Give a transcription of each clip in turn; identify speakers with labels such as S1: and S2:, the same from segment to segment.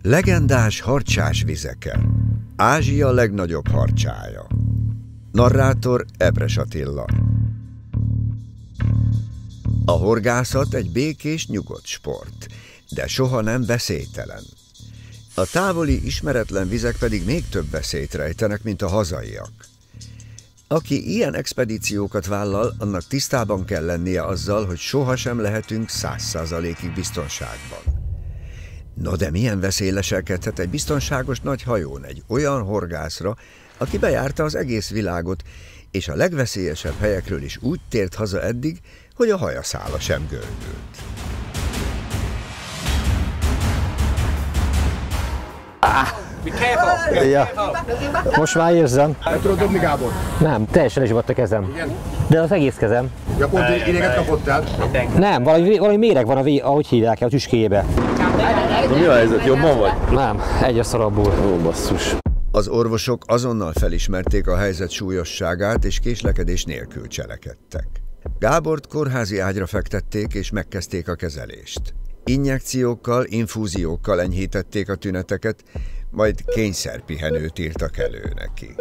S1: Legendás harcsás vizeken. Ázsia legnagyobb harcsája. Narrátor Epres Attila. A horgászat egy békés, nyugodt sport, de soha nem veszélytelen. A távoli, ismeretlen vizek pedig még több veszélyt rejtenek, mint a hazaiak. Aki ilyen expedíciókat vállal, annak tisztában kell lennie azzal, hogy sohasem lehetünk 100%-ig biztonságban. No de milyen veszély leselkedhet egy biztonságos nagy hajón egy olyan horgászra, aki bejárta az egész világot, és a legveszélyesebb helyekről is úgy tért haza eddig, hogy a hajaszála sem gördült.
S2: Ja. Most már érzem.
S3: Nem tudod dobni, Gábor?
S2: Nem, teljesen lezsugadt a kezem.
S3: Igen?
S2: De az egész kezem.
S3: Ja, pont ideget kapottál?
S2: Nem, valami méreg van, ahogy hívják, a tüskéjébe.
S4: Mi a helyzet? Jobban vagy?
S2: Nem, egyre szarabbul.
S4: Ó, basszus.
S1: Az orvosok azonnal felismerték a helyzet súlyosságát, és késlekedés nélkül cselekedtek. Gábort kórházi ágyra fektették, és megkezdték a kezelést. Injekciókkal, infúziókkal enyhítették a tüneteket, majd kényszerpihenőt írtak elő neki.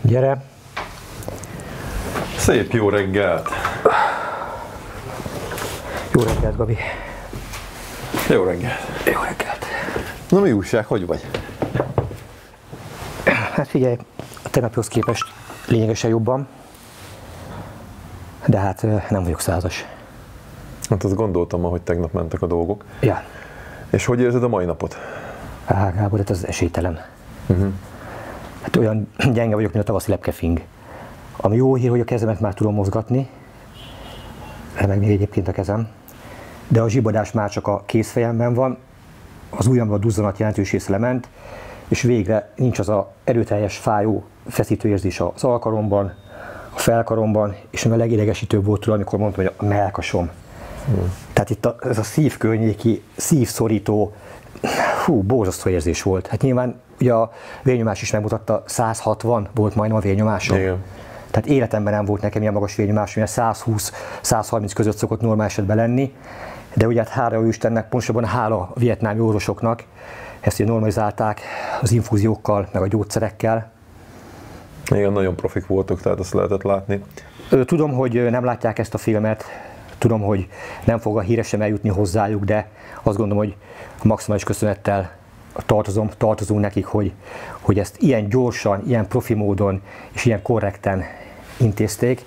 S2: Gyere!
S4: Szép jó reggelt!
S2: Jó reggelt, Gabi!
S4: Jó reggelt!
S2: Jó reggelt!
S4: Na mi újság, hogy vagy?
S2: Hát figyelj, a tegnapihoz képest lényegesen jobban, de hát nem vagyok 100-as.
S4: Hát azt gondoltam, ahogy tegnap mentek a dolgok.
S2: Ja.
S4: És hogy érzed a mai napot?
S2: Gábor, hát az esélytelen. Hát olyan gyenge vagyok, mint a tavaszi lepkefing. Ami jó hír, hogy a kezemet már tudom mozgatni, remeg még egyébként a kezem, de a zsibadás már csak a kézfejemben van, az ujjamban a duzzanat jelentős része lement, és végre nincs az a erőteljes, fájó, feszítő érzés az alkaromban, a felkaromban, és a legidegesítőbb volt tőle, amikor mondtam, hogy a mellkasom. Tehát itt ez a szívkörnyéki, szívszorító, borzasztó érzés volt. Hát nyilván ugye a vérnyomás is megmutatta, 160 volt majdnem a vérnyomásom.
S4: Igen.
S2: Tehát életemben nem volt nekem ilyen magas vérnyomás, mert 120-130 között szokott normál esetben lenni, de ugye hát hála jó Istennek, pontosabban hála a vietnámi orvosoknak, ezt ugye normalizálták az infúziókkal, meg a gyógyszerekkel.
S4: Igen, nagyon profik voltok, tehát azt lehetett látni.
S2: Tudom, hogy nem látják ezt a filmet, tudom, hogy nem fog a híre sem eljutni hozzájuk, de azt gondolom, hogy maximális köszönettel tartozunk nekik, hogy ezt ilyen gyorsan, ilyen profi módon és ilyen korrekten intézték.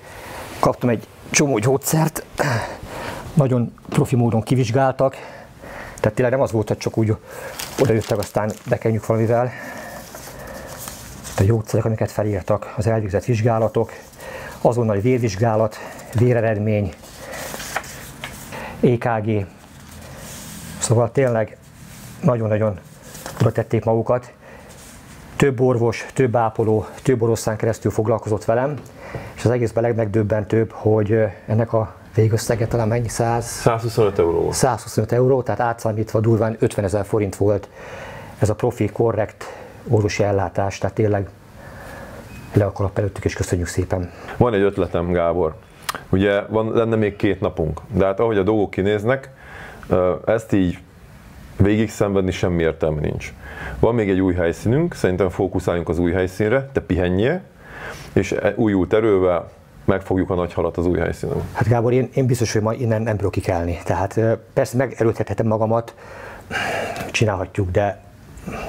S2: Kaptam egy csomó gyógyszert, nagyon profi módon kivizsgáltak, tehát tényleg nem az volt, hogy csak úgy odajöttek, aztán bekenjük valamivel. A gyógyszerek, amiket felírtak, az elvégzett vizsgálatok, azonnali vérvizsgálat, véreredmény, EKG. Szóval tényleg nagyon-nagyon oda tették magukat. Több orvos, több ápoló, több oroszlán keresztül foglalkozott velem, és az egészben legmegdöbbentőbb, hogy ennek a végösszege talán mennyi?
S4: 125 euró.
S2: 125 euró, tehát átszámítva durván 50 000 forint volt ez a profi, korrekt orvosi ellátás, tehát tényleg le a kalap előttük, és köszönjük szépen.
S4: Van egy ötletem, Gábor. Ugye lenne még 2 napunk, de hát ahogy a dolgok kinéznek, ezt így végig szenvedni semmi értelme nincs. Van még egy új helyszínünk, szerintem fókuszáljunk az új helyszínre, te pihenjél, és újult erővel megfogjuk a nagy halat az új helyszínen.
S2: Hát Gábor, én biztos, hogy ma innen nem tudok kikelni. Tehát persze megerőltethetem magamat, csinálhatjuk, de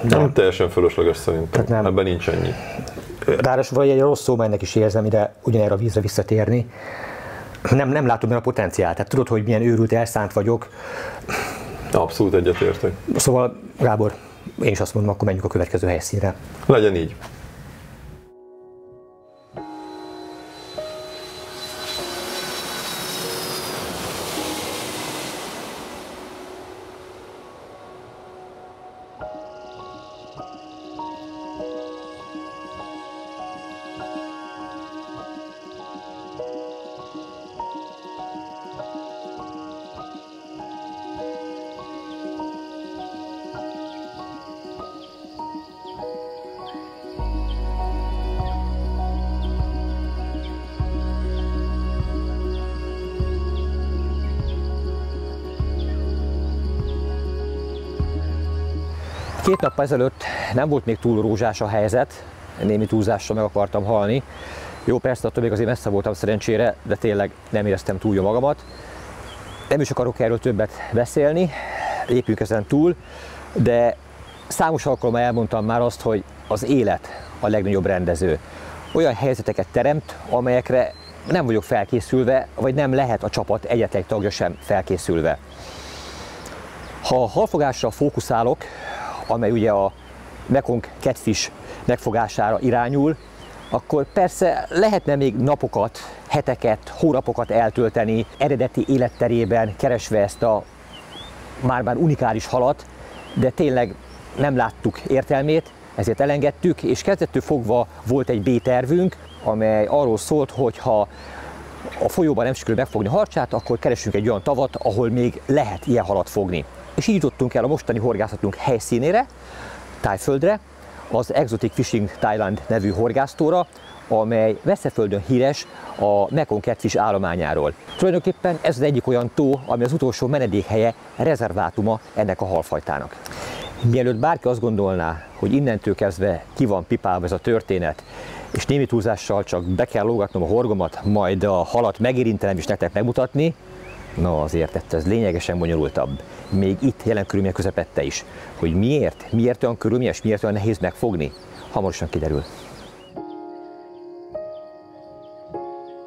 S4: nem teljesen fölösleges szerintem,
S2: nem.
S4: Ebben nincs ennyi.
S2: Ráadásul vagy egy rossz szó, ennek is érzem ide ugyanerre a vízre visszatérni. Nem látom benne a potenciált. Tehát tudod, hogy milyen őrült, elszánt vagyok.
S4: Abszolút egyetértek.
S2: Szóval, Gábor, én is azt mondom, akkor menjünk a következő helyszínre.
S4: Legyen így.
S2: 2 nappal ezelőtt nem volt még túl rózsás a helyzet, némi túlzással meg akartam halni. Jó, persze, attól még azért messze voltam szerencsére, de tényleg nem éreztem túl jó magamat. Nem is akarok erről többet beszélni, lépjünk ezen túl, de számos alkalommal elmondtam már azt, hogy az élet a legnagyobb rendező. Olyan helyzeteket teremt, amelyekre nem vagyok felkészülve, vagy nem lehet a csapat egyetlen tagja sem felkészülve. Ha a halfogásra fókuszálok, amely ugye a Mekong catfish megfogására irányul, akkor persze lehetne még napokat, heteket, hónapokat eltölteni eredeti életterében, keresve ezt a már unikális halat, de tényleg nem láttuk értelmét, ezért elengedtük, és kezdettől fogva volt egy B-tervünk, amely arról szólt, hogy ha a folyóban nem sikerül megfogni a harcsát, akkor keresünk egy olyan tavat, ahol még lehet ilyen halat fogni. És így jutottunk el a mostani horgászatunk helyszínére, Thaiföldre, az Exotic Fishing Thailand nevű horgásztóra, amely Veszeföldön híres a Mekong catfish állományáról. Tulajdonképpen ez az egyik olyan tó, ami az utolsó menedékhelye, rezervátuma ennek a halfajtának. Mielőtt bárki azt gondolná, hogy innentől kezdve ki van pipálva ez a történet, és némi túlzással csak be kell lógatnom a horgomat, majd a halat megérintenem és nektek megmutatni, na azért ez lényegesen bonyolultabb. Még itt jelen körülmények közepette is. Hogy miért olyan körülményes, miért olyan nehéz megfogni, hamarosan kiderül.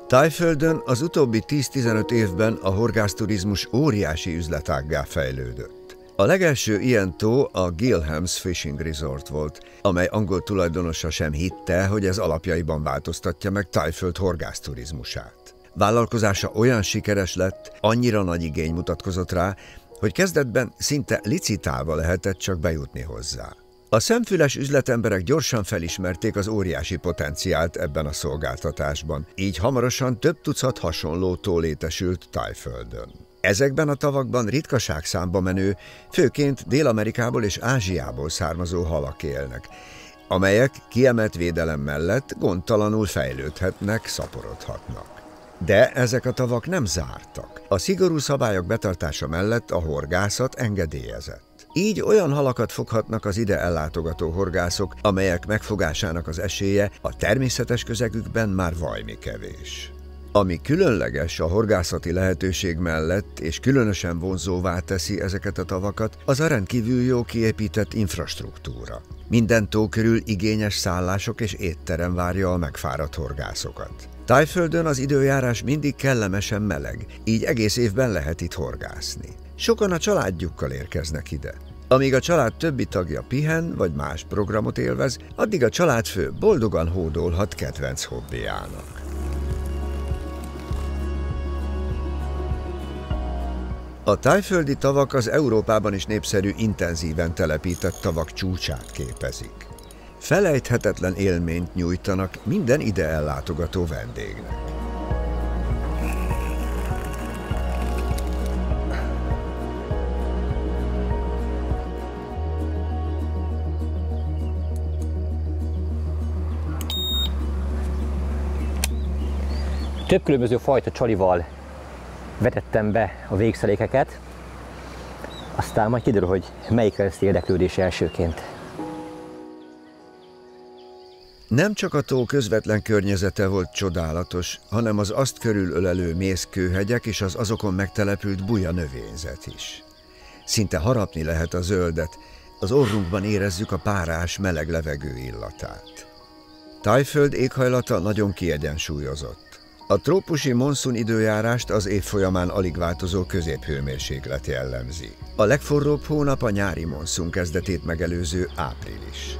S1: Thaiföldön az utóbbi 10-15 évben a horgászturizmus óriási üzletággá fejlődött. A legelső ilyen tó a Gilham's Fishing Resort volt, amely angol tulajdonosa sem hitte, hogy ez alapjaiban változtatja meg Thaiföld horgászturizmusát. Vállalkozása olyan sikeres lett, annyira nagy igény mutatkozott rá, hogy kezdetben szinte licitálva lehetett csak bejutni hozzá. A szemfüles üzletemberek gyorsan felismerték az óriási potenciált ebben a szolgáltatásban, így hamarosan több tucat hasonló tó létesült Thaiföldön. Ezekben a tavakban ritkaságszámba menő, főként Dél-Amerikából és Ázsiából származó halak élnek, amelyek kiemelt védelem mellett gondtalanul fejlődhetnek, szaporodhatnak. De ezek a tavak nem zártak. A szigorú szabályok betartása mellett a horgászat engedélyezett. Így olyan halakat foghatnak az ide ellátogató horgászok, amelyek megfogásának az esélye a természetes közegükben már vajmi kevés. Ami különleges a horgászati lehetőség mellett, és különösen vonzóvá teszi ezeket a tavakat, az a rendkívül jó kiépített infrastruktúra. Minden tó körül igényes szállások és étterem várja a megfáradt horgászokat. Thaiföldön az időjárás mindig kellemesen meleg, így egész évben lehet itt horgászni. Sokan a családjukkal érkeznek ide. Amíg a család többi tagja pihen vagy más programot élvez, addig a családfő boldogan hódolhat kedvenc hobbiának. A thaiföldi tavak az Európában is népszerű, intenzíven telepített tavak csúcsát képezik. Felejthetetlen élményt nyújtanak minden ide ellátogató vendégnek.
S2: Több különböző fajta csalival vetettem be a végszelékeket, aztán majd kiderül, hogy melyikre lesz érdeklődés elsőként.
S1: Nem csak a tó közvetlen környezete volt csodálatos, hanem az azt körülölelő mészkőhegyek és az azokon megtelepült buja növényzet is. Szinte harapni lehet a zöldet, az orrunkban érezzük a párás, meleg levegő illatát. Thaiföld éghajlata nagyon kiegyensúlyozott. A trópusi monszun időjárást az év folyamán alig változó középhőmérséklet jellemzi. A legforróbb hónap a nyári monszun kezdetét megelőző április.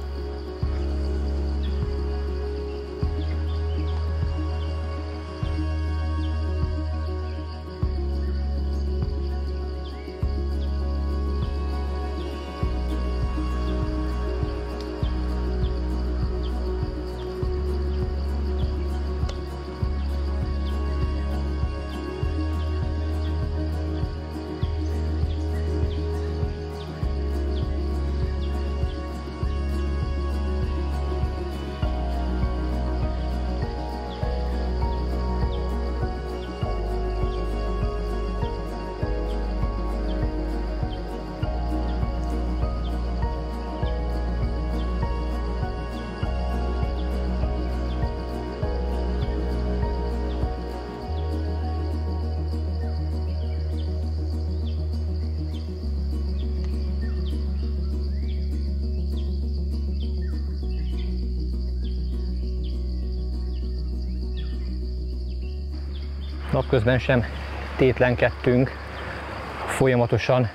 S2: napközben sem tétlenkedtünk, folyamatosan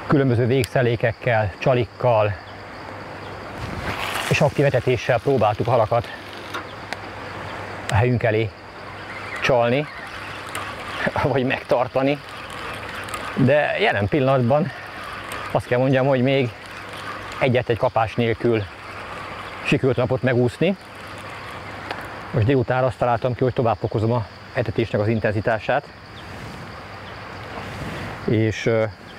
S2: különböző végszelékekkel, csalikkal és aktív etetéssel próbáltuk a halakat a helyünk elé csalni, vagy megtartani, de jelen pillanatban azt kell mondjam, hogy még egyetlen kapás nélkül sikerült a napot megúszni. Most délután azt találtam ki, hogy tovább fokozom a etetésnek az intenzitását, és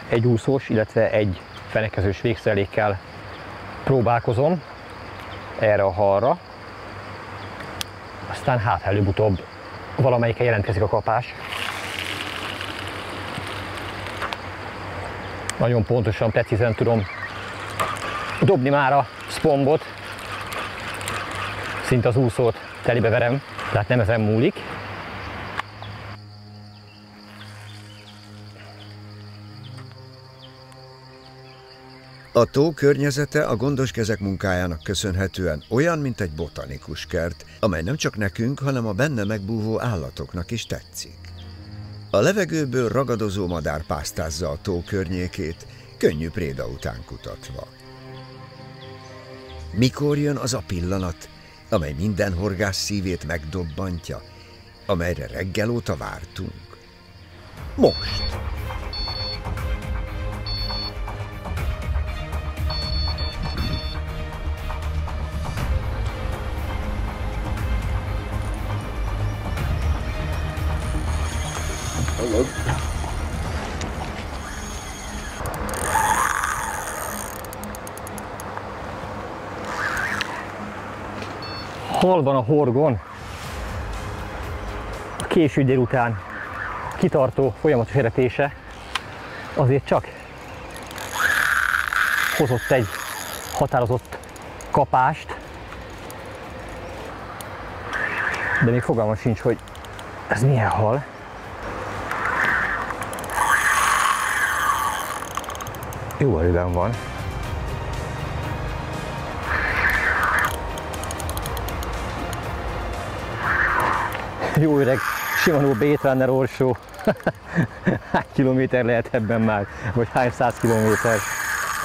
S2: egy úszós, illetve egy fenekezős végszelékkel próbálkozom erre a halra. Aztán hát előbb-utóbb valamelyiken jelentkezik a kapás. Nagyon pontosan, precízen tudom dobni már a szpombot. Szinte az úszót telibe verem, tehát nem ezen múlik.
S1: A tó környezete a gondos kezek munkájának köszönhetően olyan, mint egy botanikus kert, amely nem csak nekünk, hanem a benne megbúvó állatoknak is tetszik. A levegőből ragadozó madár pásztázza a tó környékét, könnyű préda után kutatva. Mikor jön az a pillanat, amely minden horgász szívét megdobbantja, amelyre reggel óta vártunk? Most!
S3: Hallod?
S2: Hal van a horgon, a késő délután kitartó folyamatos etetése azért csak hozott egy határozott kapást, de még fogalmam sincs, hogy ez milyen hal. Jó erőben van. Jó öreg Shimano Baitrunner orsó. Hány kilométer lehet ebben már? Vagy hány 100 kilométer?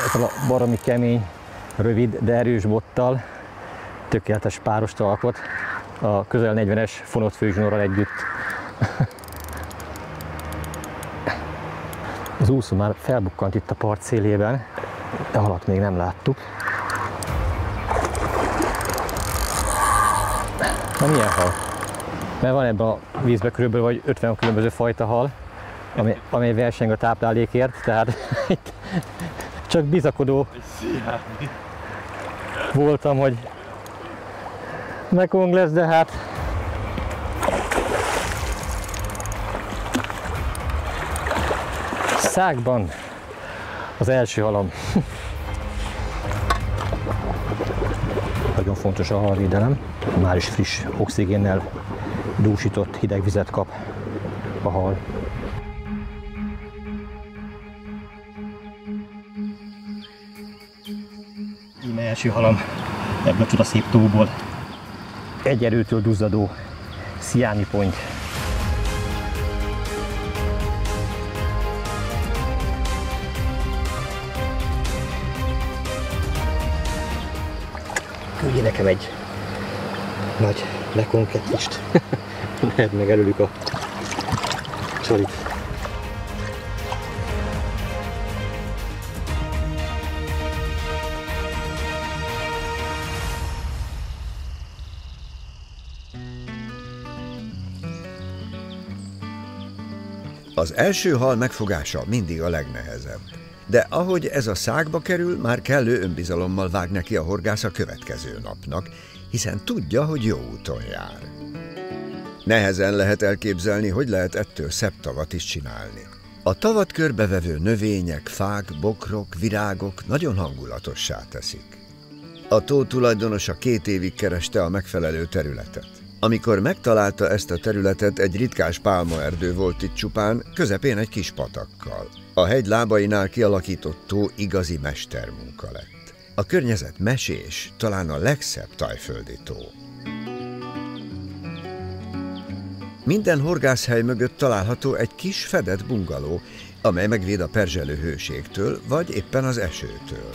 S2: Ez a baromi kemény, rövid, de erős bottal. Tökéletes párost alkot a közel 40-es fonott főzsnorral együtt. Az úszó már felbukkant itt a part szélében, de halat még nem láttuk. Na milyen hal? Mert van ebben a vízben körülbelül vagy 50 különböző fajta hal, amely verseng a táplálékért, tehát itt csak bizakodó voltam, hogy mekong lesz, de hát szágban az első halam. Nagyon fontos a halvédelem, már is friss oxigénnel dúsított hideg vizet kap a hal. Íme első halam ebből a csodaszép tóból. Egy erőtől duzzadó sziámi ponty. Küldj nekem egy nagy lekonkettist. Lehet meg előlük a csalit.
S1: Az első hal megfogása mindig a legnehezebb. De ahogy ez a szágba kerül, már kellő önbizalommal vág neki a horgász a következő napnak, hiszen tudja, hogy jó úton jár. Nehezen lehet elképzelni, hogy lehet ettől szebb tavat is csinálni. A tavat körbevevő növények, fák, bokrok, virágok nagyon hangulatossá teszik. A tó tulajdonosa 2 évig kereste a megfelelő területet. Amikor megtalálta ezt a területet, egy ritkás pálmaerdő volt itt csupán, közepén egy kis patakkal. A hegy lábainál kialakított tó igazi mestermunka lett. A környezet mesés, talán a legszebb thaiföldi tó. Minden horgászhely mögött található egy kis fedett bungaló, amely megvéd a perzselő hőségtől, vagy éppen az esőtől.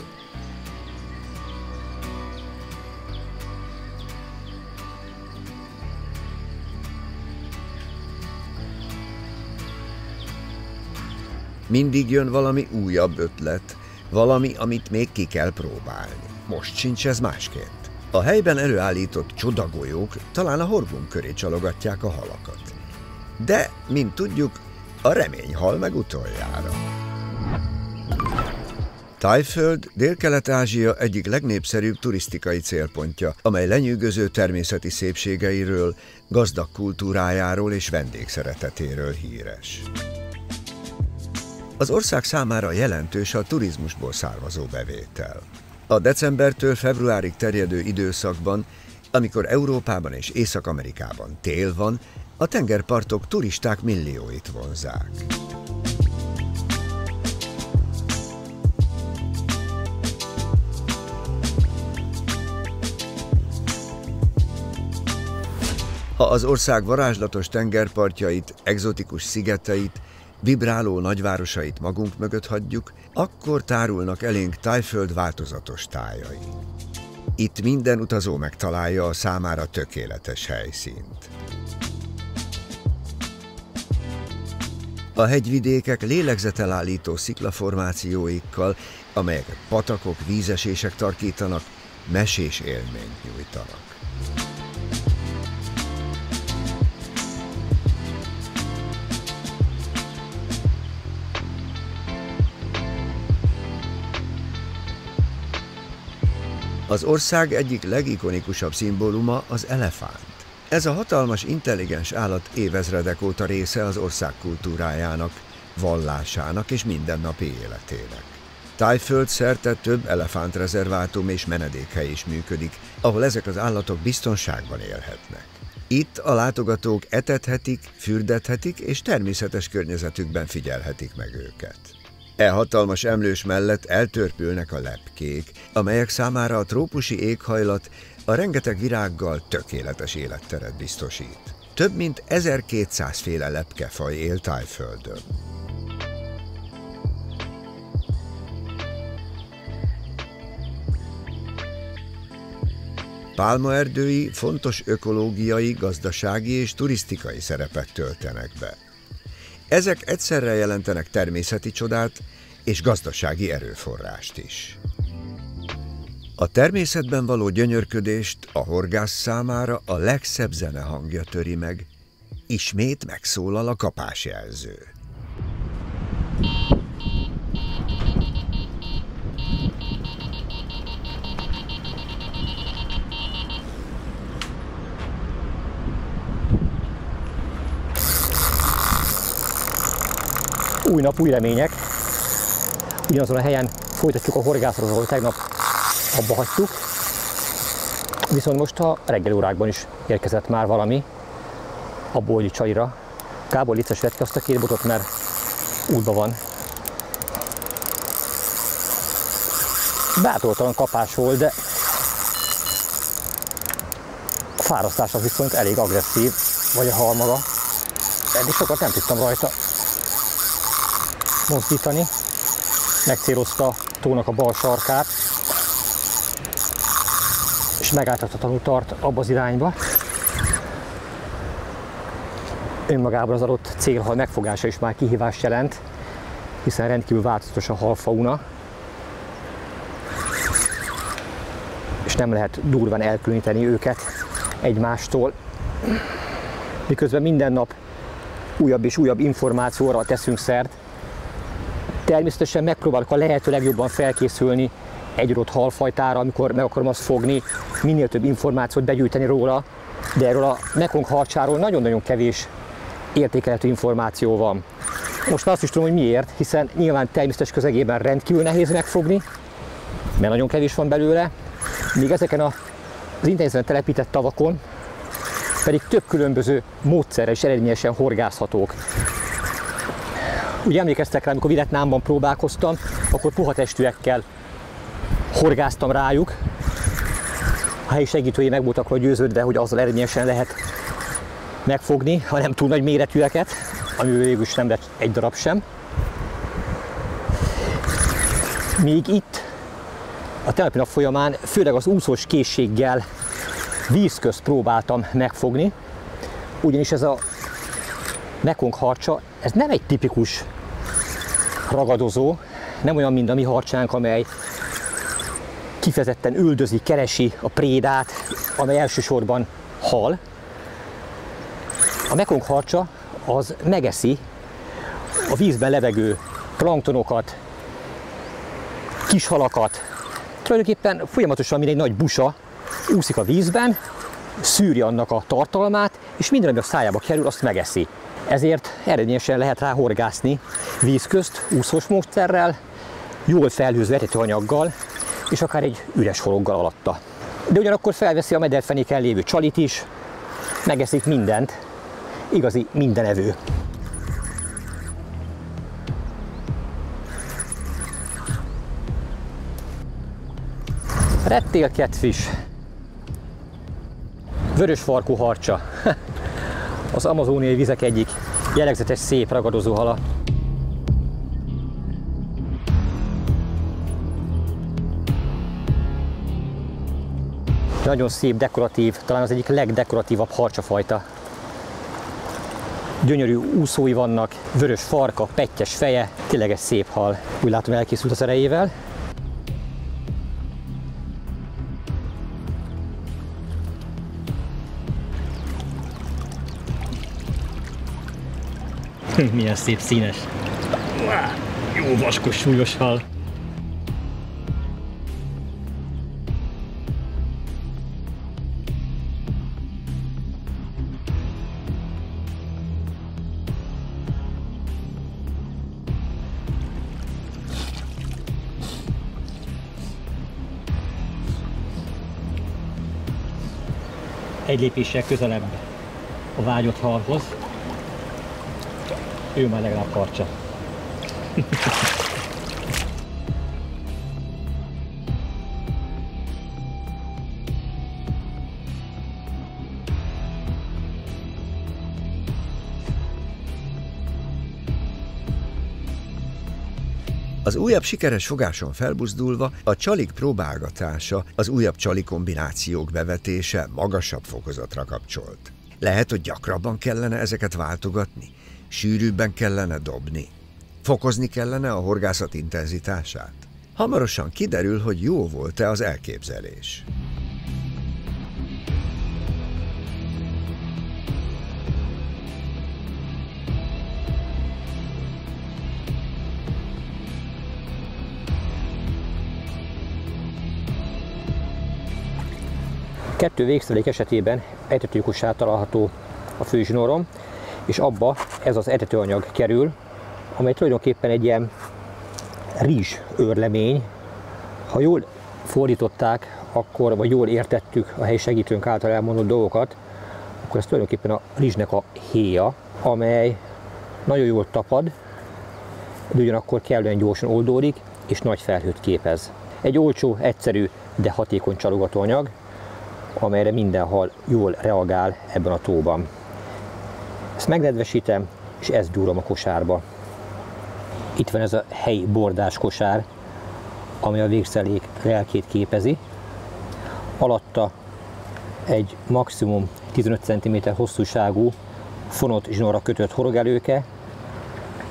S1: Mindig jön valami újabb ötlet, valami, amit még ki kell próbálni. Most sincs ez másként. A helyben előállított csodagolyók talán a horgunk köré csalogatják a halakat. De, mint tudjuk, a remény hal meg utoljára. Thaiföld Dél-Kelet-Ázsia egyik legnépszerűbb turisztikai célpontja, amely lenyűgöző természeti szépségeiről, gazdag kultúrájáról és vendégszeretetéről híres. Az ország számára jelentős a turizmusból származó bevétel. A decembertől februárig terjedő időszakban, amikor Európában és Észak-Amerikában tél van, a tengerpartok turisták millióit vonzzák. Ha az ország varázslatos tengerpartjait, egzotikus szigeteit, vibráló nagyvárosait magunk mögött hagyjuk, akkor tárulnak elénk Thaiföld változatos tájai. Itt minden utazó megtalálja a számára tökéletes helyszínt. A hegyvidékek lélegzetelállító sziklaformációikkal, amelyeket patakok, vízesések tarkítanak, mesés élményt nyújtanak. Az ország egyik legikonikusabb szimbóluma az elefánt. Ez a hatalmas, intelligens állat évezredek óta része az ország kultúrájának, vallásának és mindennapi életének. Thaiföld szerte több elefántrezervátum és menedékhely is működik, ahol ezek az állatok biztonságban élhetnek. Itt a látogatók etethetik, fürdethetik és természetes környezetükben figyelhetik meg őket. E hatalmas emlős mellett eltörpülnek a lepkék, amelyek számára a trópusi éghajlat a rengeteg virággal tökéletes életteret biztosít. Több mint 1200 féle lepkefaj él Thaiföldön. Pálmaerdői fontos ökológiai, gazdasági és turisztikai szerepet töltenek be. Ezek egyszerre jelentenek természeti csodát és gazdasági erőforrást is. A természetben való gyönyörködést a horgász számára a legszebb zene hangja töri meg. Ismét megszólal a kapásjelző.
S2: Új nap, új remények. Ugyanazon a helyen folytatjuk a horgászatot, ahol tegnap abba hagytuk. Viszont most a reggeli órákban is érkezett már valami a Bolgyi Csalira. Gábor, légy szíves, vedd ki azt a két botot, mert útban van. Bátortalan kapás volt, de a fárasztás az viszont elég agresszív, vagy a hal maga. Eddig sokat nem tudtam rajta mozdítani. Megcélozta a tónak a bal sarkát, és megálltathatatlanul tart abba az irányba. Önmagában az adott célhal megfogása is már kihívást jelent, hiszen rendkívül változatos a halfauna, és nem lehet durván elkülöníteni őket egymástól. Miközben minden nap újabb és újabb információra teszünk szert, természetesen megpróbálok a lehető legjobban felkészülni egy adott halfajtára, amikor meg akarom azt fogni, minél több információt begyűjteni róla, de erről a Mekong harcsáról nagyon-nagyon kevés értékelhető információ van. Most már azt is tudom, hogy miért, hiszen nyilván természetes közegében rendkívül nehéz megfogni, mert nagyon kevés van belőle, míg ezeken az intenzíven telepített tavakon pedig több különböző módszerrel is eredményesen horgászhatók. Ugye emlékeztek rá, amikor Vietnámban próbálkoztam, akkor puha testűekkel horgáztam rájuk. A helyi segítői meg voltak róla győződve, hogy azzal eredményesen lehet megfogni, ha nem túl nagy méretűeket, amiből végül is nem lett egy darab sem. Még itt a tegnapi nap folyamán főleg az úszós készséggel víz közt próbáltam megfogni, ugyanis ez a mekong harcsa, ez nem egy tipikus ragadozó, nem olyan, mint a mi harcsánk, amely kifejezetten üldözi, keresi a prédát, amely elsősorban hal. A mekong harcsa az megeszi a vízben levegő planktonokat, kishalakat, tulajdonképpen folyamatosan, mint egy nagy busa, úszik a vízben, szűri annak a tartalmát, és minden, ami a szájába kerül, azt megeszi. Ezért eredményesen lehet rá horgászni víz közt, úszós módszerrel, jól felhőző etetőanyaggal, és akár egy üres horoggal alatta. De ugyanakkor felveszi a mederfenéken lévő csalit is, megeszik mindent, igazi mindenevő. Redtail catfish, vörös farkú harcsa, az amazóniai vizek egyik jellegzetes szép ragadozó hala. Nagyon szép, dekoratív, talán az egyik legdekoratívabb harcsafajta. Gyönyörű úszói vannak, vörös farka, pettyes feje, tényleg egy szép hal. Úgy látom, elkészült az erejével. Milyen szép színes. Jó vaskos, súlyos hal. Egy lépéssel közelebb a vágyott halhoz. Ő már legalább harcsa.
S1: Az újabb sikeres fogáson felbuzdulva a csalik próbálgatása, az újabb csali kombinációk bevetése magasabb fokozatra kapcsolt. Lehet, hogy gyakrabban kellene ezeket váltogatni? Sűrűbben kellene dobni? Fokozni kellene a horgászat intenzitását? Hamarosan kiderül, hogy jó volt-e az elképzelés.
S2: Kettő végszerelék esetében etetőkosár található a főzsinórom, és abba ez az etetőanyag kerül, amely tulajdonképpen egy ilyen rizsőrlemény. Ha jól fordították, akkor, vagy jól értettük a helyi segítőnk által elmondott dolgokat, akkor ez tulajdonképpen a rizsnek a héja, amely nagyon jól tapad, de ugyanakkor kellően gyorsan oldódik, és nagy felhőt képez. Egy olcsó, egyszerű, de hatékony csalogatóanyag, amelyre minden hal jól reagál ebben a tóban. Ezt megnedvesítem, és ezt gyúrom a kosárba. Itt van ez a helyi bordás kosár, ami a végszerelék lelkét képezi. Alatta egy maximum 15 cm hosszúságú, fonott zsinórra kötött horogelőke,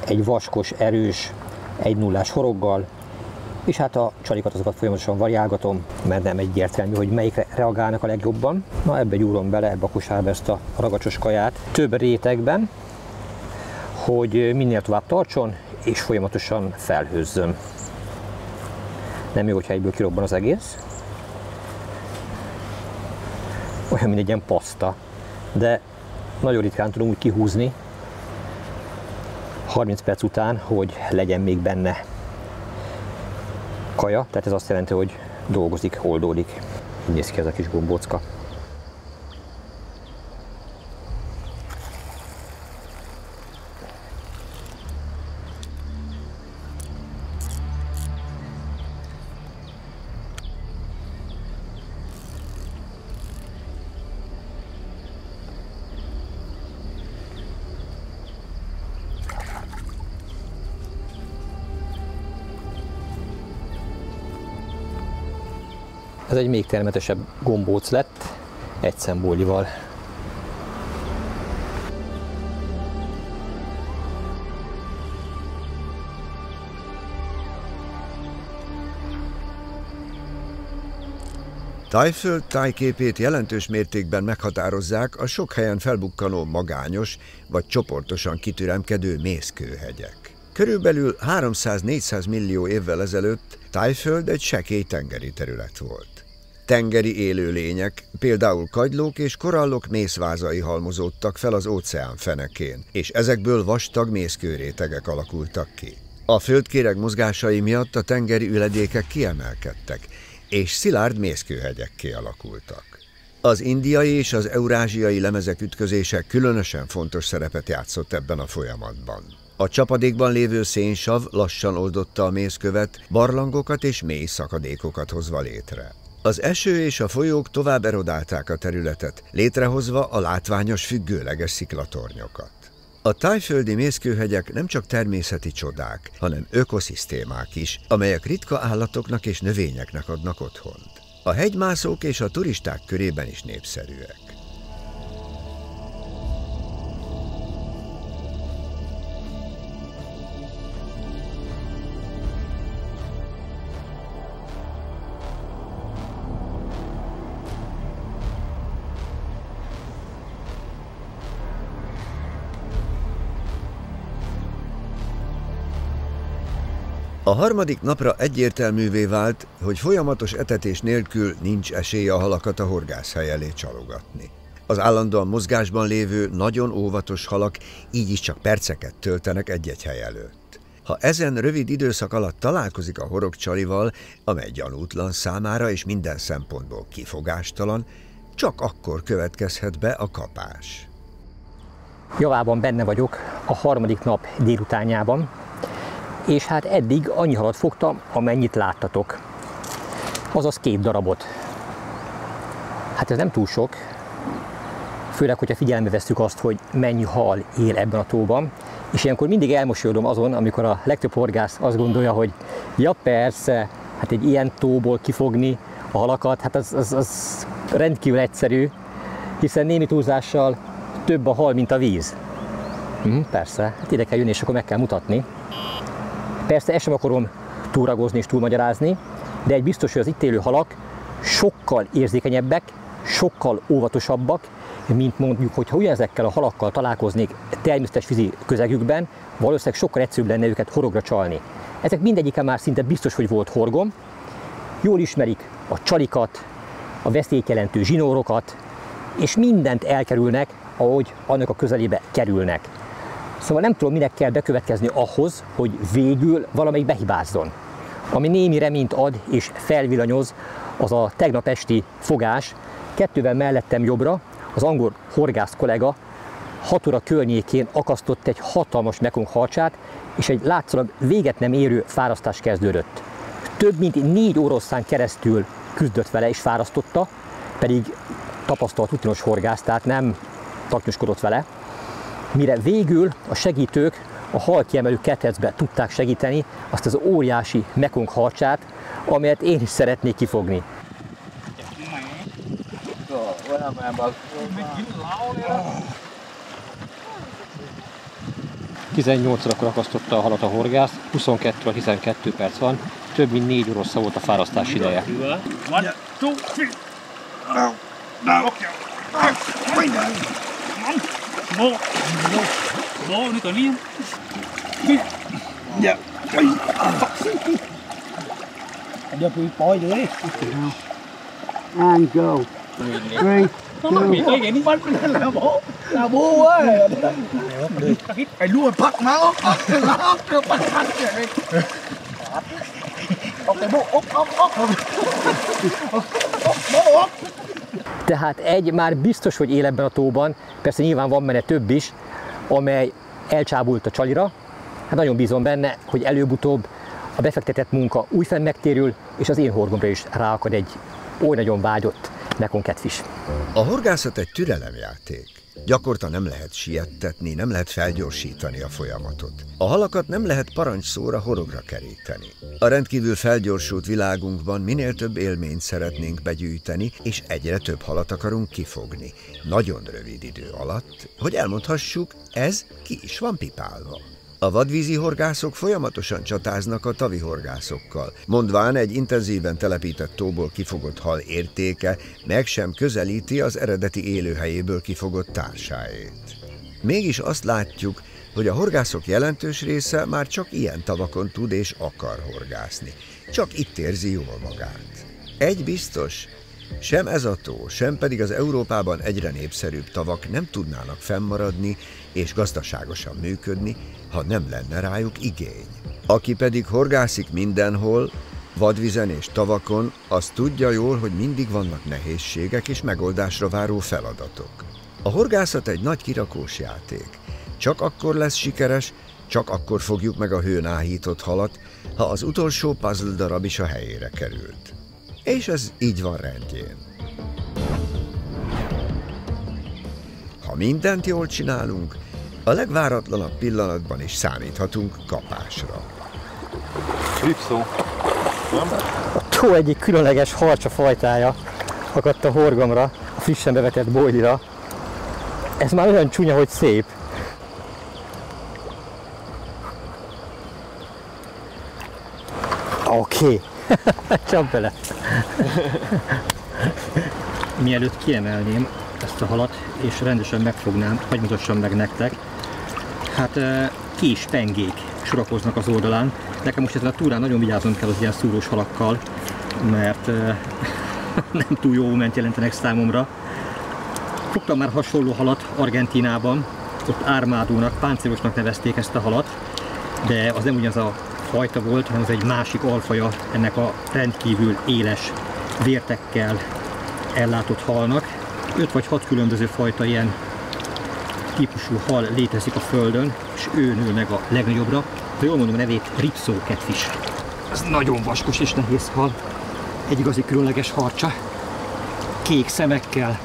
S2: egy vaskos, erős, 1-0-ás horoggal, és hát a csalikat azokat folyamatosan variálgatom, mert nem egyértelmű, hogy melyikre reagálnak a legjobban. Na, ebbe gyúrom bele, ebbe a kosárba ezt a ragacsos kaját több rétegben, hogy minél tovább tartson, és folyamatosan felhőzzön. Nem jó, hogyha egyből kirobban az egész. Olyan, mint egy ilyen paszta, de nagyon ritkán tudom úgy kihúzni 30 perc után, hogy legyen még benne kaja, tehát ez azt jelenti, hogy dolgozik, oldódik. Így néz ki ez a kis gombócka. Ez egy még természetesebb gombóc lett, egy szembólival.
S1: Thaiföld tájképét jelentős mértékben meghatározzák a sok helyen felbukkanó magányos vagy csoportosan kitüremkedő mészkőhegyek. Körülbelül 300-400 millió évvel ezelőtt Thaiföld egy sekély tengeri terület volt. Tengeri élőlények, például kagylók és korallok mészvázai halmozódtak fel az óceán fenekén, és ezekből vastag mészkőrétegek alakultak ki. A földkéreg mozgásai miatt a tengeri üledékek kiemelkedtek, és szilárd mészkőhegyekké alakultak. Az indiai és az eurázsiai lemezek ütközése különösen fontos szerepet játszott ebben a folyamatban. A csapadékban lévő szénsav lassan oldotta a mészkövet, barlangokat és mély szakadékokat hozva létre. Az eső és a folyók tovább erodálták a területet, létrehozva a látványos függőleges sziklatornyokat. A thaiföldi mészkőhegyek nem csak természeti csodák, hanem ökoszisztémák is, amelyek ritka állatoknak és növényeknek adnak otthont. A hegymászók és a turisták körében is népszerűek. A harmadik napra egyértelművé vált, hogy folyamatos etetés nélkül nincs esélye a halakat a horgászhely elé csalogatni. Az állandóan mozgásban lévő, nagyon óvatos halak így is csak perceket töltenek egy-egy hely előtt. Ha ezen rövid időszak alatt találkozik a horogcsalival, amely gyanútlan számára és minden szempontból kifogástalan, csak akkor következhet be a kapás.
S2: Javában benne vagyok a harmadik nap délutánjában, és hát eddig annyi halat fogtam, amennyit láttatok. Azaz 2 darabot. Hát ez nem túl sok, főleg, hogyha figyelembe vesszük azt, hogy mennyi hal él ebben a tóban, és ilyenkor mindig elmosolyodom azon, amikor a legtöbb horgász azt gondolja, hogy ja persze, hát egy ilyen tóból kifogni a halakat, hát az rendkívül egyszerű, hiszen némi túlzással több a hal, mint a víz. Persze, hát ide kell jönni, és akkor meg kell mutatni. Persze ezt sem akarom túragozni és túlmagyarázni, de egy biztos, hogy az itt élő halak sokkal érzékenyebbek, sokkal óvatosabbak, mint mondjuk, hogyha ugyanezekkel a halakkal találkoznék természetes vízi közegükben, valószínűleg sokkal egyszerűbb lenne őket horogra csalni. Ezek mindegyike már szinte biztos, hogy volt horgom, jól ismerik a csalikat, a veszélyt jelentő zsinórokat, és mindent elkerülnek, ahogy annak a közelébe kerülnek. Szóval nem tudom, minek kell bekövetkezni ahhoz, hogy végül valamelyik behibázzon. Ami némi reményt ad és felvillanyoz, az a tegnap esti fogás. 2-vel mellettem jobbra az angol horgász kollega 6 óra környékén akasztott egy hatalmas mekongharcsát, és egy látszólag véget nem érő fárasztás kezdődött. Több mint 4 oroszlán keresztül küzdött vele és fárasztotta, pedig tapasztalt rutinos horgász, tehát nem taknyoskodott vele. Mire végül a segítők a halkiemelő ketrecbe tudták segíteni azt az óriási mekongharcsát, amelyet én is szeretnék kifogni. 18-rakor akasztotta a halat a horgász, 22-12 perc van, több mint 4 oroszlán volt a fárasztás ideje.
S5: And go. 3, 2. Là bố ơi. Cái đuôi phật máu.
S2: Tehát egy már biztos, hogy él ebben a tóban, persze nyilván van benne több is, amely elcsábult a csalira. Hát nagyon bízom benne, hogy előbb-utóbb a befektetett munka újfenn megtérül, és az én horgomra is ráakad egy oly nagyon vágyott mekong catfish.
S1: A horgászat egy türelemjáték. Gyakorta nem lehet siettetni, nem lehet felgyorsítani a folyamatot. A halakat nem lehet parancsszóra horogra keríteni. A rendkívül felgyorsult világunkban minél több élményt szeretnénk begyűjteni, és egyre több halat akarunk kifogni. Nagyon rövid idő alatt, hogy elmondhassuk, ez ki is van pipálva. A vadvízi horgászok folyamatosan csatáznak a tavi horgászokkal, mondván egy intenzíven telepített tóból kifogott hal értéke meg sem közelíti az eredeti élőhelyéből kifogott társáét. Mégis azt látjuk, hogy a horgászok jelentős része már csak ilyen tavakon tud és akar horgászni. Csak itt érzi jól magát. Egy biztos, sem ez a tó, sem pedig az Európában egyre népszerűbb tavak nem tudnának fennmaradni és gazdaságosan működni, ha nem lenne rájuk igény. Aki pedig horgászik mindenhol, vadvizen és tavakon, az tudja jól, hogy mindig vannak nehézségek és megoldásra váró feladatok. A horgászat egy nagy kirakós játék. Csak akkor lesz sikeres, csak akkor fogjuk meg a hőn áhított halat, ha az utolsó puzzle darab is a helyére került. És ez így van rendjén. Ha mindent jól csinálunk, a legváratlanabb pillanatban is számíthatunk kapásra.
S4: Ripszó.
S2: A tó egyik különleges harcsa fajtája akadt a horgomra, a frissen bevetett bojlira. Ez már olyan csúnya, hogy szép. Oké. Csap bele. Mielőtt kiemelném ezt a halat, és rendesen megfognám, hogy mutassam meg nektek, hát kés pengék sorakoznak az oldalán. Nekem most ezen a túrán nagyon vigyáznom kell az ilyen szúrós halakkal, mert nem túl jó moment jelentenek számomra. Fogtam már hasonló halat Argentínában, ott ármádónak, páncélosnak nevezték ezt a halat, de az nem ugyanaz a fajta volt, hanem az egy másik alfaja ennek a rendkívül éles vértekkel ellátott halnak. 5 vagy 6 különböző fajta ilyen típusú hal létezik a Földön, és ő nő meg a legnagyobbra. Ha jól mondom a nevét, Ripszó catfish. Ez nagyon vaskos és nehéz hal. Egy igazi különleges harcsa. Kék szemekkel,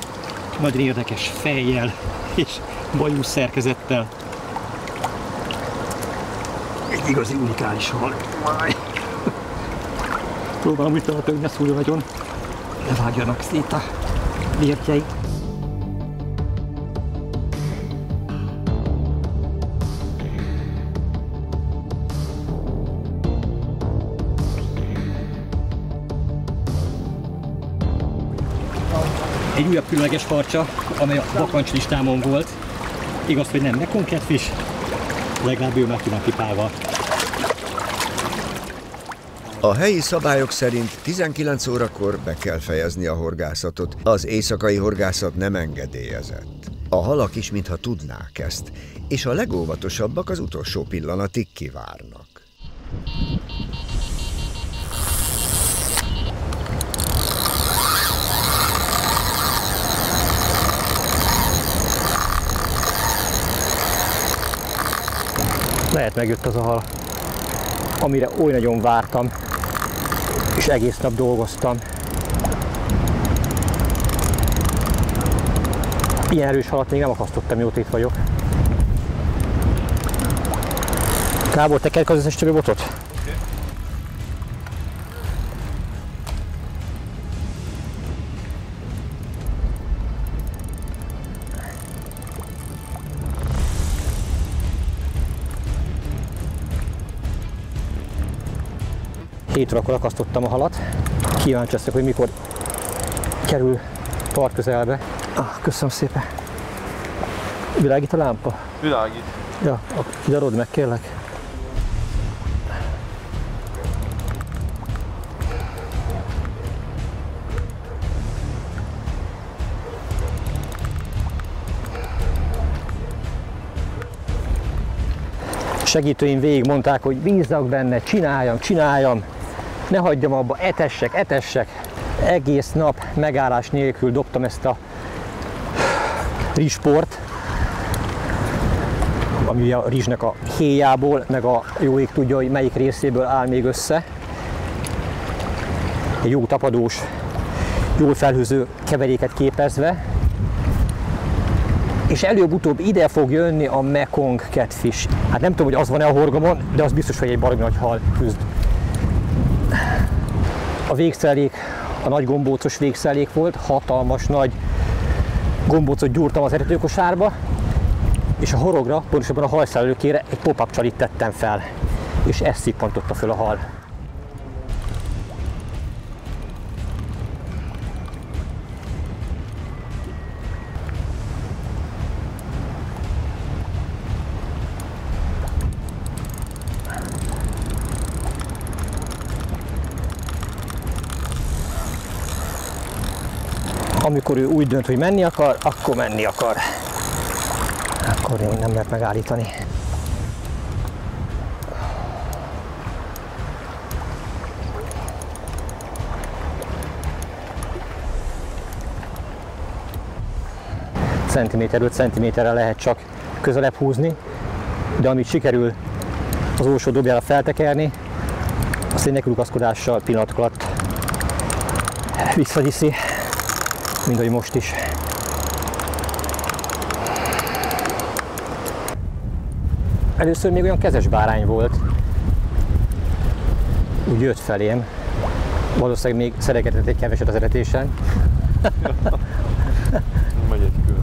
S2: nagyon érdekes fejjel és bajusz szerkezettel. Egy igazi unikális hal. Próbálom úgy találni, hogy ne szúrja nagyon, ne vágjanak szét a vértjei. Egy újabb különleges harcsa, amely a bakancslistámon volt. Igaz, hogy nem Mekong catfish, legalább ő már ki van pipálva.
S1: A helyi szabályok szerint 19 órakor be kell fejezni a horgászatot, az éjszakai horgászat nem engedélyezett. A halak is mintha tudnák ezt, és a legóvatosabbak az utolsó pillanatig kivárnak.
S2: Lehet megjött az a hal, amire oly nagyon vártam, és egész nap dolgoztam. Ilyen erős halat még nem akasztottam, mióta itt vagyok. Gábor, te kell az összes többi botot? Hét órakor akasztottam a halat. Kíváncsi leszek, hogy mikor kerül part közelbe. Köszönöm szépen. Világít a lámpa?
S4: Világít.
S2: Ja, kidarod meg, kérlek. Segítőim végig mondták, hogy bízzak benne, csináljam, ne hagyjam abba, etessek. Egész nap megállás nélkül dobtam ezt a rizsport, ami a rizsnek a héjából, meg a jó ég tudja, hogy melyik részéből áll még össze. Egy jó tapadós, jól felhőző keveréket képezve. És előbb-utóbb ide fog jönni a Mekong catfish. Hát nem tudom, hogy az van-e a horgomon, de az biztos, hogy egy baromi nagy hal küzd. A végszelék, a nagy gombócos végszelék volt, hatalmas nagy gombócot gyúrtam az etetőkosárba, és a horogra, pontosabban a halszelőkére egy pop-up csalit tettem fel, és ezt szippantotta föl a hal. Amikor ő úgy dönt, hogy menni akar, akkor menni akar. Akkor nem lehet megállítani. Centiméterről centiméterre lehet csak közelebb húzni, de amit sikerül az orsó dobjára feltekerni, azt egy nekülukaszkodással pillanatok alatt visszaviszi, mint ahogy most is. Először még olyan kezes bárány volt, úgy jött felém, valószínűleg még szeregetett egy keveset az eretésen.
S4: Megy egy kör.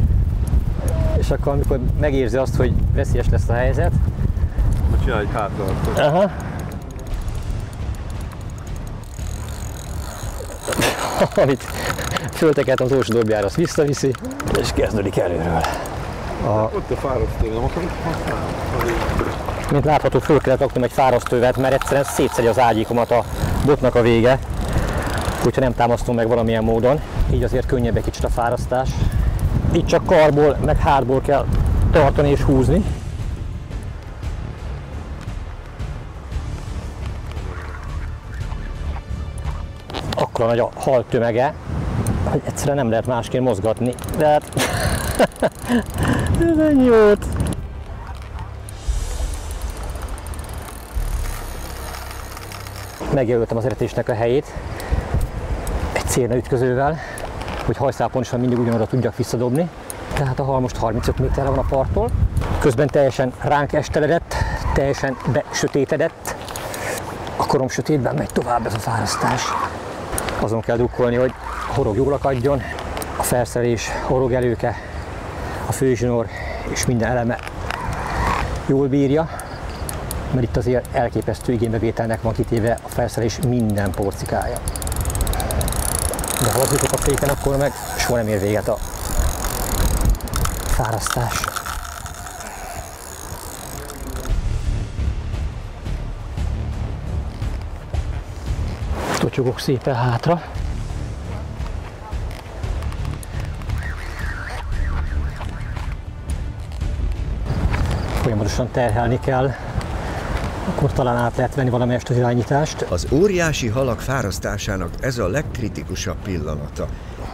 S2: És akkor, amikor megérzi azt, hogy veszélyes lesz a helyzet,
S4: csinálj egy hátraarcot.
S2: aha. Amit föltekelt az orsó dobjára, azt visszaviszi, és kezdődik előről.
S4: Ott a fárasztó, nem akarod használni?
S2: Mint látható, föl kellett raknom egy fárasztóvet, mert egyszerűen szétszedi az ágyékomat a botnak a vége, hogyha nem támasztom meg valamilyen módon. Így azért könnyebb egy kicsit a fárasztás. Itt csak karból, meg hátból kell tartani és húzni. Akkora nagy a hal tömege, hogy egyszerűen nem lehet másként mozgatni, de hát ez ennyi volt. Megjelöltem az eretésnek a helyét egy célnaütközővel, hogy hajszál pontosan mindig ugyanarra tudjak visszadobni. Tehát a hal most 35 méterre van a parttól. Közben teljesen ránk esteledett, teljesen besötétedett. A korom sötétben megy tovább ez a fárasztás. Azon kell drukkolni, hogy a horog jól akadjon, a felszerelés, horogelőke, a főzsinór és minden eleme jól bírja, mert itt azért elképesztő igénybevételnek van kitéve a felszerelés minden porcikája. De ha lazítok a féken, akkor meg soha nem ér véget a fárasztás. Totyogok szépen hátra. Folyamatosan terhelni kell, akkor talán át lehet venni valamelyest az irányítást.
S1: Az óriási halak fárasztásának ez a legkritikusabb pillanata,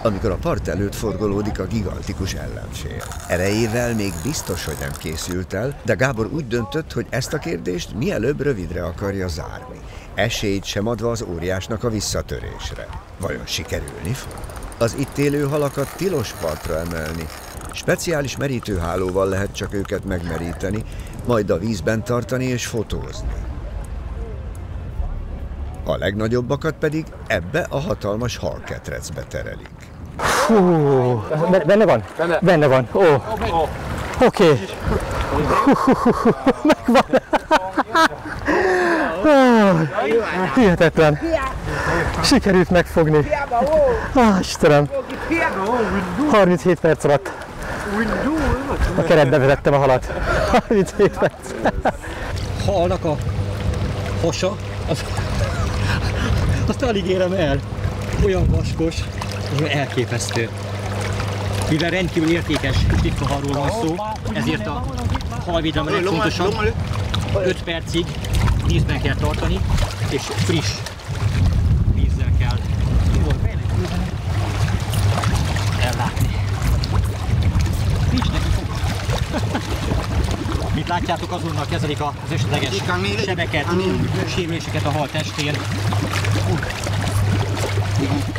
S1: amikor a part előtt forgolódik a gigantikus ellenfél. Erejével még biztos, hogy nem készült el, de Gábor úgy döntött, hogy ezt a kérdést mielőbb rövidre akarja zárni. Esélyt sem adva az óriásnak a visszatörésre. Vajon sikerülni fog? Az itt élő halakat tilos partra emelni. Speciális merítőhálóval lehet csak őket megmeríteni, majd a vízben tartani és fotózni. A legnagyobbakat pedig ebbe a hatalmas halketrecbe terelik.
S2: Hú, benne van? Benne van. Ó, oké. Megvan. Hihetetlen. Sikerült megfogni. Istenem. 37 perc alatt. A keretbe vezettem a halat. 37 perc. Halnak a hasa, azt alig érem el. Olyan vaskos, hogy elképesztő. Mivel rendkívül értékes stikfahalról van szó, ezért a halvédelem legfontosabb. 5 percig vízben kell tartani, és friss vízzel kell ellátni. Mint látjátok, azonnal kezelik az esetleges sebeket, sérüléseket a hal testén.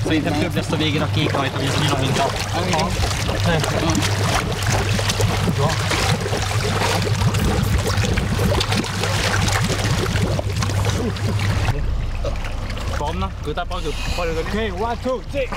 S2: Szerintem több lesz a végén a kék rajta, hogy ez nyilván, mint a hal.
S6: Bom nó, cứ ta bao được cái. Okay, 1, 2, 3.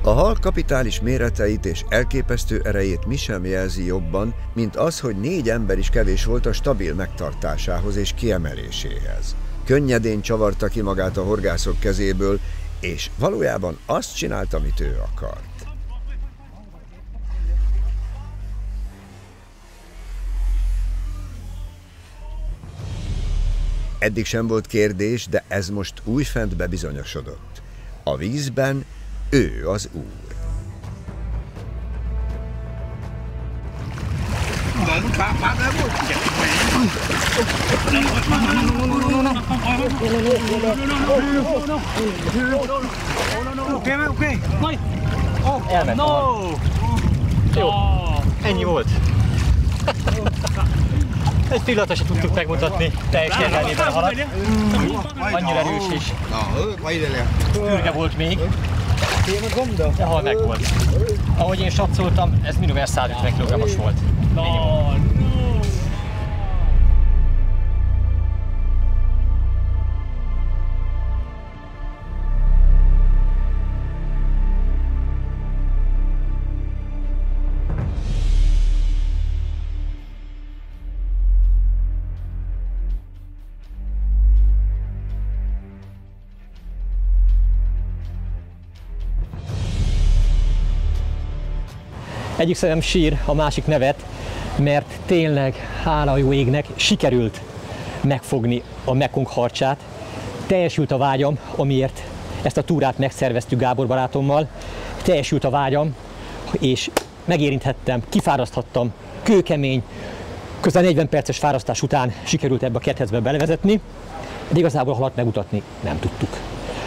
S1: A hal kapitális méreteit és elképesztő erejét mi sem jelzi jobban, mint az, hogy 4 ember is kevés volt a stabil megtartásához és kiemeléséhez. Könnyedén csavarta ki magát a horgászok kezéből, és valójában azt csinált, amit ő akart. Eddig sem volt kérdés, de ez most újfent bebizonyosodott. A vízben ő az úr.
S2: Elment. Jó, ennyi volt. Egy pillanatra se tudtuk megmutatni teljes értelmében a halat. Annyira erős is. Ürge volt még, de hal meg volt. Ahogy én satszoltam, ez minimum 150 kg-os volt. Minimum. Egyik szemem sír, a másik nevet, mert tényleg, hála a jó égnek, sikerült megfogni a Mekong harcsát. Teljesült a vágyam, amiért ezt a túrát megszerveztük Gábor barátommal. Teljesült a vágyam, és megérinthettem, kifáraszthattam, kőkemény, közel 40 perces fárasztás után sikerült ebbe a ketrecbe belevezetni, de igazából a halat megutatni nem tudtuk.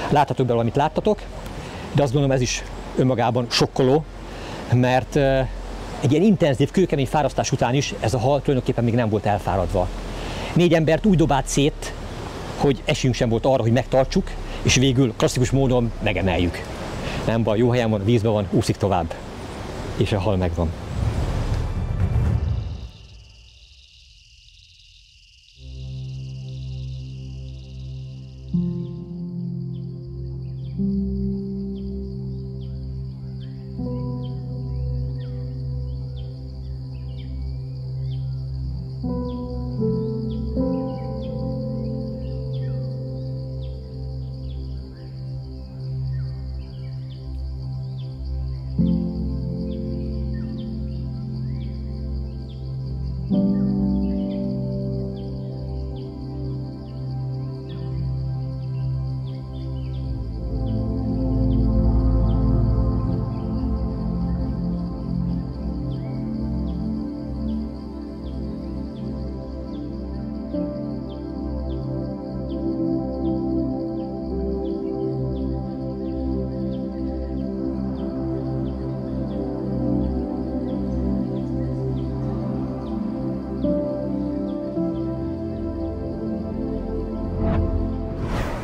S2: Láthatok belőle, amit láttatok, de azt gondolom, ez is önmagában sokkoló, mert egy ilyen intenzív, kőkemény fárasztás után is ez a hal tulajdonképpen még nem volt elfáradva. 4 embert úgy dobált szét, hogy esélyünk sem volt arra, hogy megtartsuk, és végül klasszikus módon megemeljük. Nem baj, jó helyen van, vízben van, úszik tovább, és a hal megvan.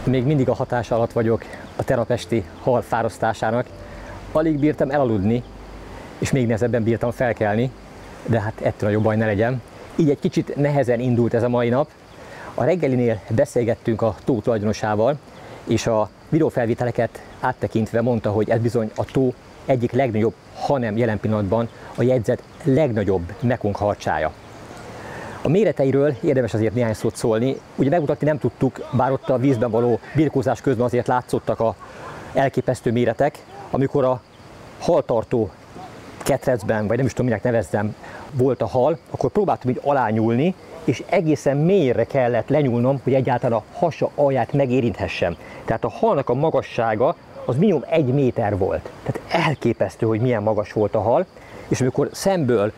S2: Még mindig a hatás alatt vagyok a tegnap esti hal fárasztásának. Alig bírtam elaludni, és még nehezebben bírtam felkelni, de hát ettől a jobb baj ne legyen. Így egy kicsit nehezen indult ez a mai nap. A reggelinél beszélgettünk a tó tulajdonosával, és a videófelvételeket áttekintve mondta, hogy ez bizony a tó egyik legnagyobb, hanem jelen pillanatban a jegyzett legnagyobb Mekong harcsája. A méreteiről érdemes azért néhány szót szólni. Ugye megmutatni nem tudtuk, bár ott a vízben való birkózás közben azért látszottak a elképesztő méretek. Amikor a haltartó ketrecben, vagy nem is tudom, minek nevezzem, volt a hal, akkor próbáltam így alányúlni, és egészen mélyre kellett lenyúlnom, hogy egyáltalán a hasa alját megérinthessem. Tehát a halnak a magassága az minimum 1 méter volt. Tehát elképesztő, hogy milyen magas volt a hal, és amikor szemből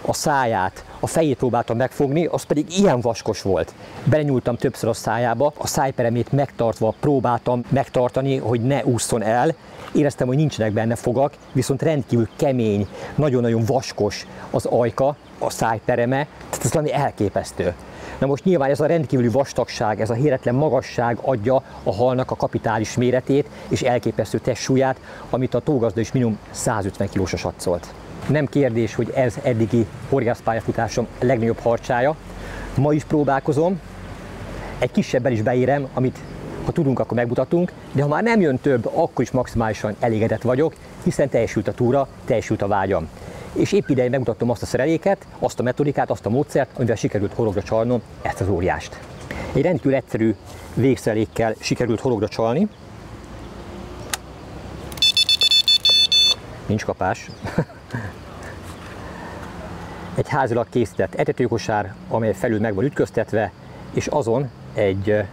S2: a száját, a fejét próbáltam megfogni, az pedig ilyen vaskos volt. Belenyúltam többször a szájába, a szájperemét megtartva próbáltam megtartani, hogy ne ússzon el. Éreztem, hogy nincsenek benne fogak, viszont rendkívül kemény, nagyon-nagyon vaskos az ajka, a szájpereme, tehát ez valami elképesztő. Na most nyilván ez a rendkívüli vastagság, ez a hihetetlen magasság adja a halnak a kapitális méretét és elképesztő testsúlyát, amit a tógazda is minimum 150 kilósra satszolt. Nem kérdés, hogy ez eddigi horgászpályafutásom legnagyobb harcsája. Ma is próbálkozom, egy kisebbel is beérem, amit ha tudunk, akkor megmutatunk, de ha már nem jön több, akkor is maximálisan elégedett vagyok, hiszen teljesült a túra, teljesült a vágyam. És épp ideig megmutattam azt a szereléket, azt a metodikát, azt a módszert, amivel sikerült horogra csalnom ezt az óriást. Egy rendkívül egyszerű végszerelékkel sikerült horogra csalni. Nincs kapás. Egy házilag készített etetőkosár, amely felül meg van ütköztetve, és azon egy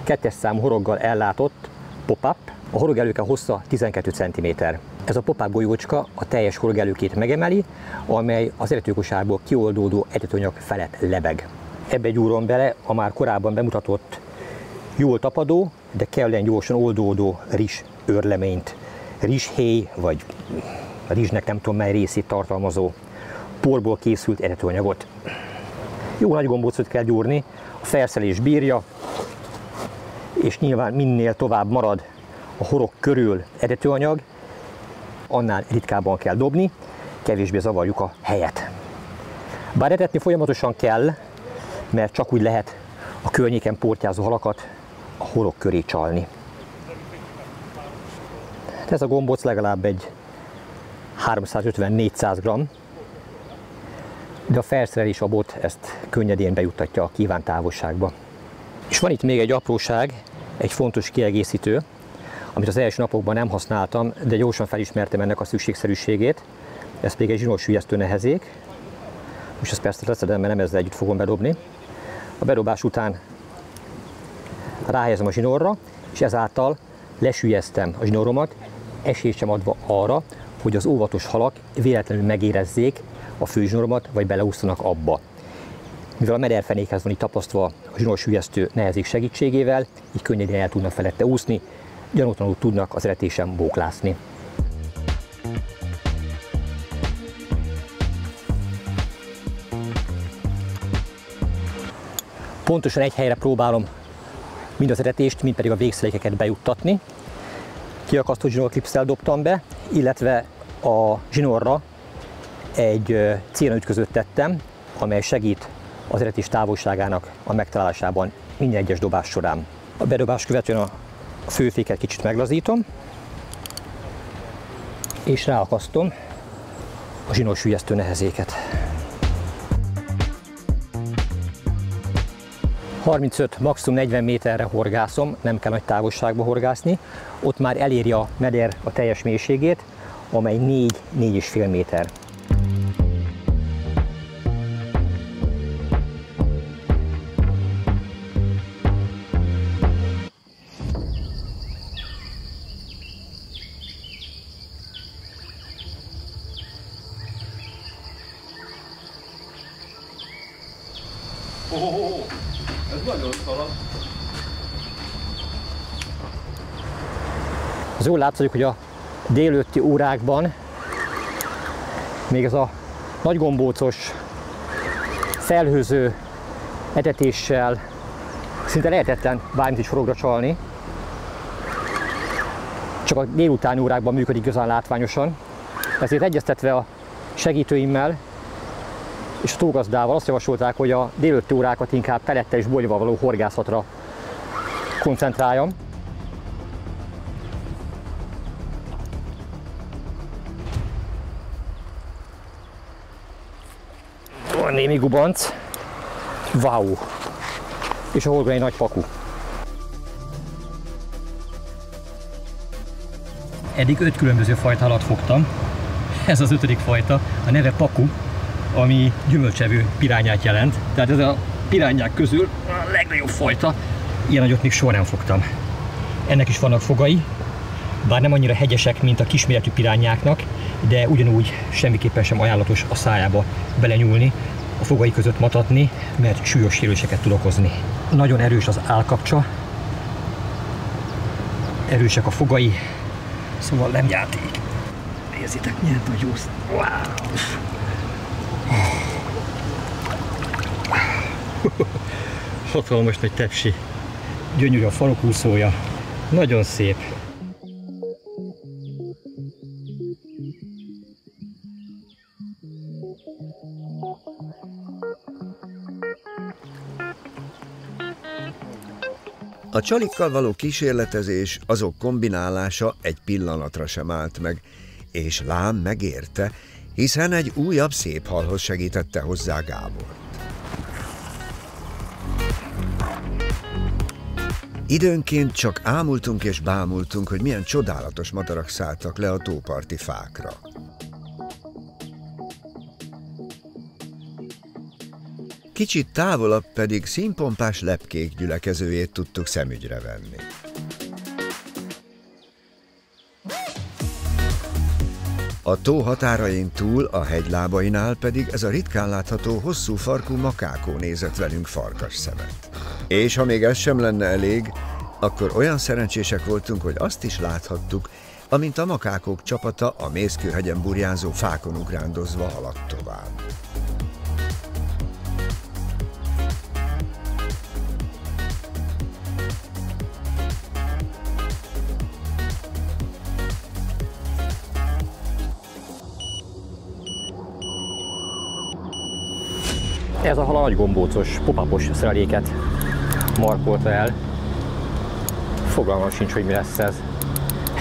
S2: 2-es számú horoggal ellátott pop-up. A horogelőke hossza 12 cm. Ez a pop-up golyócska a teljes horogelőkét megemeli, amely az etetőkosárból kioldódó etetőanyag felett lebeg. Ebbe gyúrom bele a már korábban bemutatott jól tapadó, de kellően gyorsan oldódó rizs őrleményt, rizshéj, vagy a rizsnek nem tudom mely részét tartalmazó porból készült etetőanyagot. Jó nagy gombócot kell gyúrni, a ferszelés bírja, és nyilván minél tovább marad a horog körül etetőanyag, annál ritkábban kell dobni, kevésbé zavarjuk a helyet. Bár etetni folyamatosan kell, mert csak úgy lehet a környéken portyázó halakat a horog köré csalni. Ez a gombóc legalább egy 350-400 g, de a felszerelés abot ezt könnyedén bejuttatja a kívánt távolságba. És van itt még egy apróság, egy fontos kiegészítő, amit az első napokban nem használtam, de gyorsan felismertem ennek a szükségszerűségét. Ez pedig egy zsinórsüllyesztő nehezék. Most ezt persze leszedem, mert nem ezzel együtt fogom bedobni. A bedobás után ráhelyezem a zsinórra, és ezáltal lesüllyesztem a zsinóromat, esélyt sem adva arra, hogy az óvatos halak véletlenül megérezzék a főzsinóromat, vagy beleúsztanak abba. Mivel a mederfenékhez van itt tapasztva a zsinórsüllyesztő nehezék segítségével, így könnyedén el tudnak felette úszni, gyanútlanul tudnak az etetésen bóklászni. Pontosan egy helyre próbálom mind az etetést, mind pedig a végszerelékeket bejuttatni. Kiakasztott zsinórklipszel dobtam be, illetve a zsinórra egy célnaütközőt tettem, amely segít az etetés távolságának a megtalálásában minden egyes dobás során. A bedobás követően a főféket kicsit meglazítom, és ráakasztom a zsinórsüllyesztő nehezéket. 35, maximum 40 méterre horgászom, nem kell nagy távolságba horgászni. Ott már eléri a meder a teljes mélységét, amely 4-4,5 méter.
S4: Ez nagyon szalad.
S2: Az jól látszik, hogy a délelőtti órákban még ez a nagygombócos, felhőző etetéssel szinte lehetetlen bármit is horogra csalni. Csak a délutáni órákban működik igazán látványosan. Ezért egyeztetve a segítőimmel és a tógazdával azt javasolták, hogy a délelőtti órákat inkább pelettel és bolyval való horgászatra koncentráljam. Van némi gubanc. Wow! És a horgon egy nagy paku. Eddig 5 különböző fajta halat fogtam. Ez az 5. fajta, a neve paku, ami gyümölcsevő pirányát jelent. Tehát ez a pirányák közül a legnagyobb fajta. Ilyen nagyot még soha nem fogtam. Ennek is vannak fogai, bár nem annyira hegyesek, mint a kisméretű pirányáknak, de ugyanúgy semmiképpen sem ajánlatos a szájába belenyúlni, a fogai között matatni, mert súlyos sérüléseket tud okozni. Nagyon erős az állkapcsa, erősek a fogai, szóval nem játék. Nézzétek, milyen nagy jó. Wow! Hatalmas nagy tepsi. Gyönyörű a farokúszója. Nagyon szép.
S1: A csalikkal való kísérletezés, azok kombinálása egy pillanatra sem állt meg, és lám megérte, hiszen egy újabb szép halhoz segítette hozzá Gábort. Időnként csak ámultunk és bámultunk, hogy milyen csodálatos madarak szálltak le a tóparti fákra. Kicsit távolabb pedig színpompás lepkék gyülekezőjét tudtuk szemügyre venni. A tó határain túl, a hegylábainál pedig ez a ritkán látható hosszú farkú makákó nézett velünk farkas szemet. És ha még ez sem lenne elég, akkor olyan szerencsések voltunk, hogy azt is láthattuk, amint a makákók csapata a Mészkőhegyen burjánzó fákon ugrándozva haladt tovább.
S2: Ez a hal a nagy gombócos, popapos szereléket markolta el. Fogalmam sincs, hogy mi lesz ez.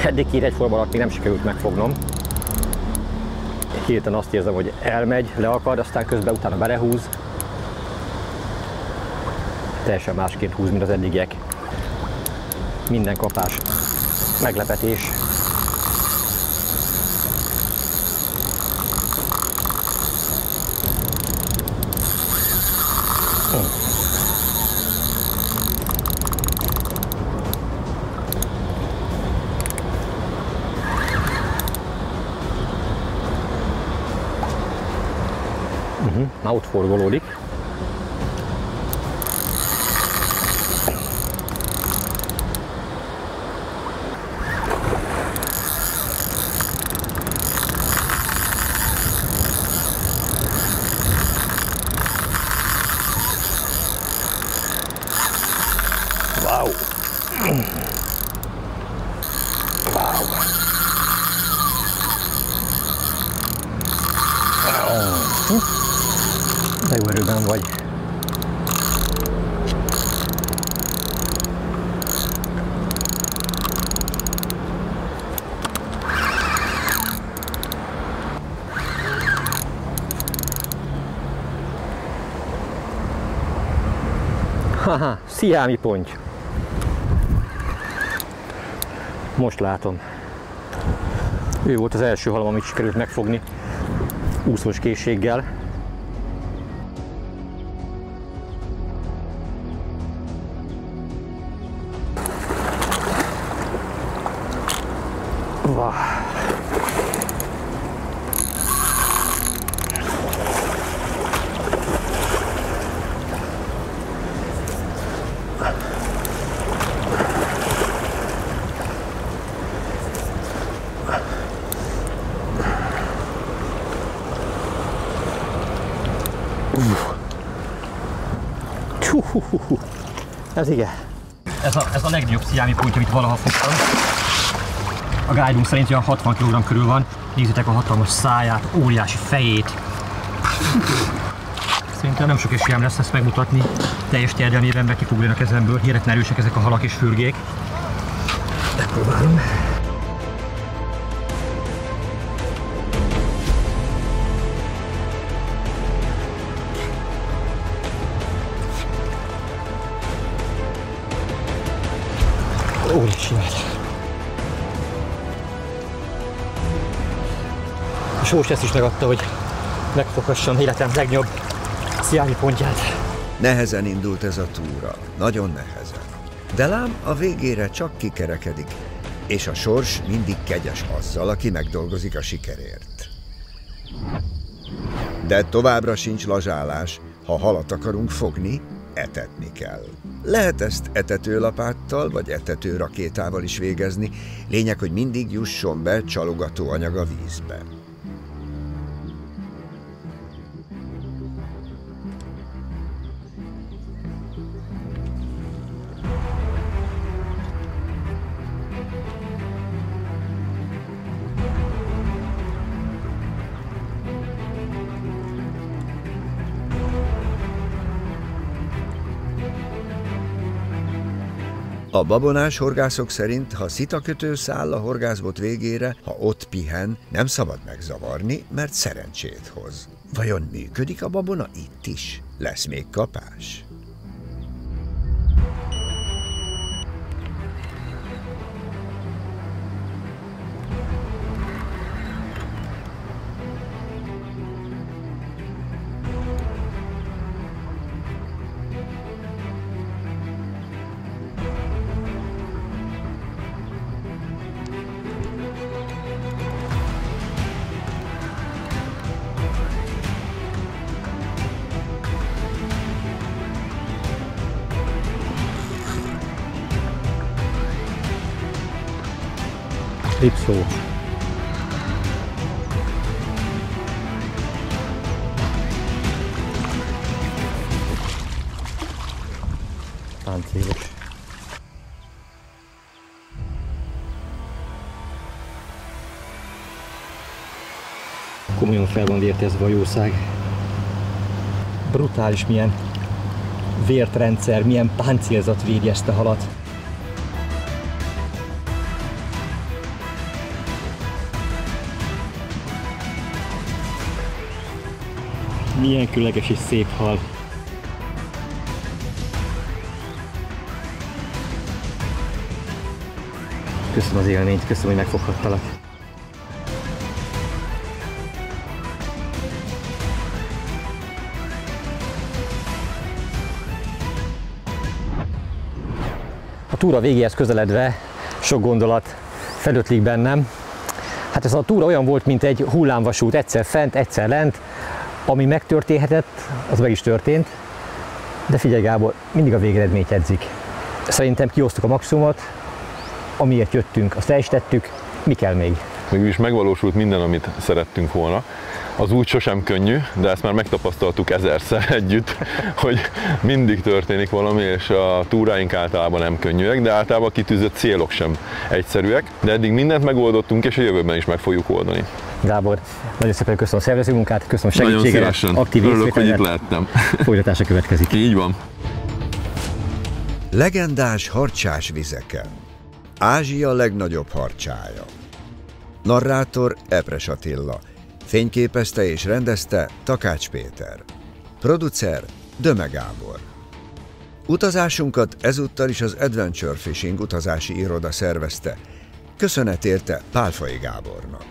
S2: Eddig két egyforma alatt még nem sikerült megfognom. Hirtelen azt érzem, hogy elmegy, leakad, aztán közben utána belehúz. Teljesen másként húz, mint az eddigiek. Minden kapás meglepetés. Már ott forgolódik. Wow! Wow! De jó erőben vagy. Haha, sziámi ponty. Most látom. Ő volt az első halom, amit sikerült megfogni úszós készséggel. Ez igen. Ez a legnagyobb sziámi ponty, amit valaha fogtam. A guide-unk szerint olyan 60 kg körül van. Nézzétek a hatalmas száját, óriási fejét. Szerintem nem sok esélyem lesz ezt megmutatni. Teljes terjedelmében be ki fog lőni a kezemből. Hihetetlen erősek ezek a halak és fürgék. Megpróbálom. Óriási nagy. A sós ezt is megadta, hogy megfoghassam életem legnagyobb sziámi pontját.
S1: Nehezen indult ez a túra, nagyon nehezen. De lám a végére csak kikerekedik, és a sors mindig kegyes azzal, aki megdolgozik a sikerért. De továbbra sincs lazsálás, ha halat akarunk fogni, etetni kell. Lehet ezt etetőlapáttal vagy etetőrakétával is végezni, lényeg, hogy mindig jusson be csalogató anyag a vízbe. A babonás horgászok szerint, ha szitakötő száll a horgászbot végére, ha ott pihen, nem szabad megzavarni, mert szerencsét hoz. Vajon működik a babona itt is? Lesz még kapás?
S2: Ripszó. Páncélos. Komolyan fel van vértezve a jószág. Brutális, milyen vértrendszer, milyen páncélzat védi ezt a halat. Milyen különleges és szép hal. Köszönöm az élményt, köszönöm, hogy megfoghattalak. A túra végéhez közeledve sok gondolat felötlik bennem. Hát ez a túra olyan volt, mint egy hullámvasút, egyszer fent, egyszer lent. Ami megtörténhetett, az meg is történt, de figyelj Gábor, mindig a végeredményt edzik. Szerintem kihoztuk a maximumot, amiért jöttünk, azt el is tettük, mi kell még?
S4: Mégis megvalósult minden, amit szerettünk volna. Az út sosem könnyű, de ezt már megtapasztaltuk ezerszer együtt, hogy mindig történik valami, és a túráink általában nem könnyűek, de általában a kitűzött célok sem egyszerűek, de eddig mindent megoldottunk, és a jövőben is meg fogjuk oldani.
S2: Gábor, nagyon szépen köszönöm a szervező munkát, köszönöm a segítséget, aktív
S4: örülök, hogy itt lehettem.
S2: Folytatása következik.
S4: Így van.
S1: Legendás harcsás vizeken. Ázsia legnagyobb harcsája. Narrátor Epres Attila. Fényképezte és rendezte Takács Péter. Producer Döme Gábor. Utazásunkat ezúttal is az Adventure Fishing utazási iroda szervezte. Köszönet érte Pálfai Gábornak.